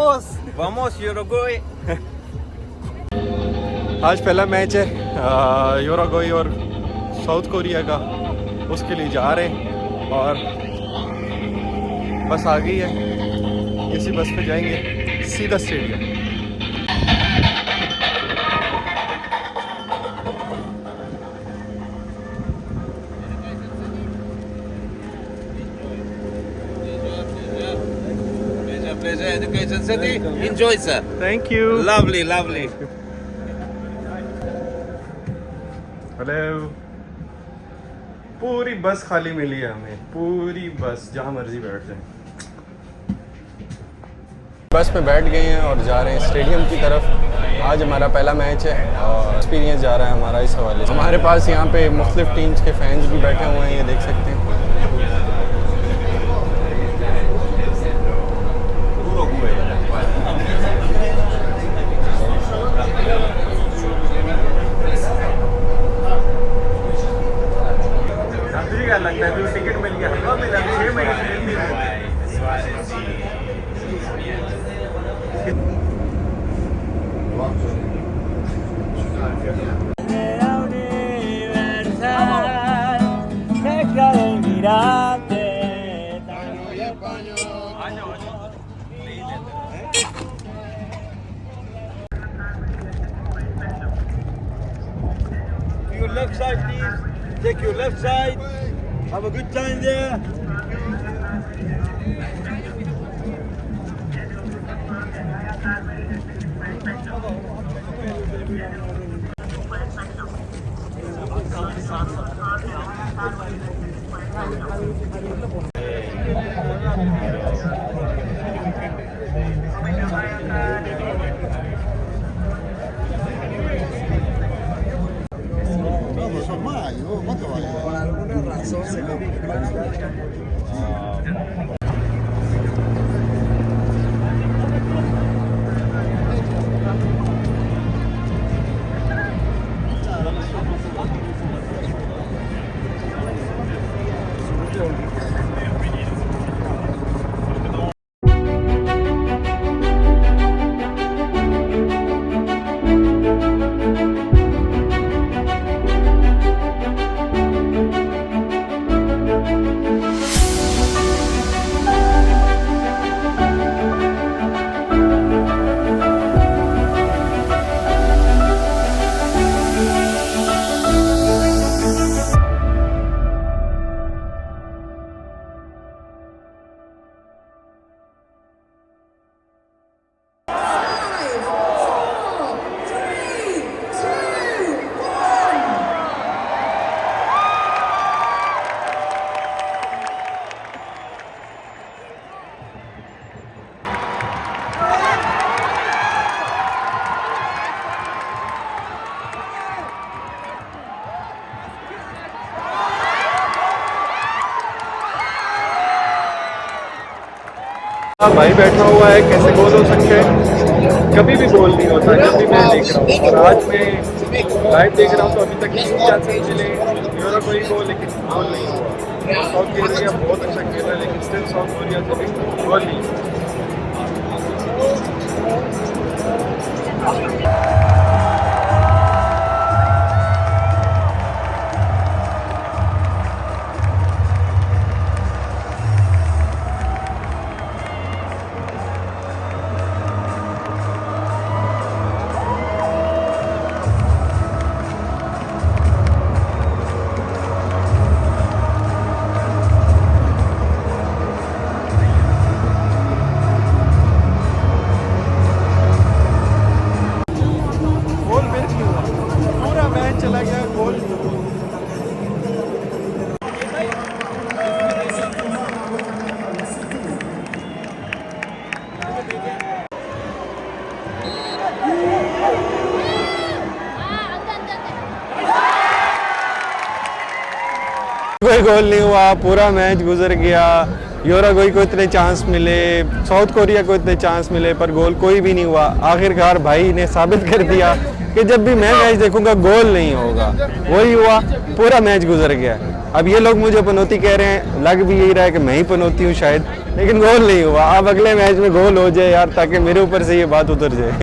Vamos Uruguay. आज पहला match है यूरुग्वे और साउथ कोरिया का, उसके लिए जा रहे हैं और बस आ गई है, इसी बस पे जाएंगे सीधा stadium. Pleasure, Education City. Enjoy, sir. Thank you. Lovely, lovely. Hello. पूरी बस खाली मिली है हमें, पूरी बस, जहाँ मर्जी बैठ जाए। बस में बैठ गए हैं और जा रहे हैं स्टेडियम की तरफ। आज हमारा पहला मैच है और एक्सपीरियंस जा रहा है हमारा इस हवाले से। हमारे पास यहाँ पे मुख्तलिफ टीम्स के फैंस भी बैठे हुए हैं, ये देख सकते हैं। लगता है टिकट मिल गया, 6 महीने Your left side, please. Take your left side. Have a good time there. Por alguna razón se भाई बैठा हुआ है, कैसे गोल हो सकते हैं? कभी भी गोल नहीं होता जब भी मैं देख रहा हूँ। और आज मैं लाइव देख रहा हूँ तो अभी तक 3 चांसेस मिले यूरुग्वे को, लेकिन गोल नहीं हुआ। साउथ कोरिया बहुत अच्छा खेल रहा है लेकिन स्टिल साउथ कोरिया से भी गोल नहीं हुआ। कोई गोल नहीं हुआ, पूरा मैच गुजर गया। यूरुग्वे को इतने चांस मिले, साउथ कोरिया को इतने चांस मिले, पर गोल कोई भी नहीं हुआ। आखिरकार भाई ने साबित कर दिया कि जब भी मैं मैच देखूंगा गोल नहीं होगा। वही हुआ, पूरा मैच गुजर गया। अब ये लोग मुझे पनौती कह रहे हैं, लग भी यही रहा है कि मैं ही पनौती हूँ शायद, लेकिन गोल नहीं हुआ। अब अगले मैच में गोल हो जाए यार, ताकि मेरे ऊपर से ये बात उतर जाए।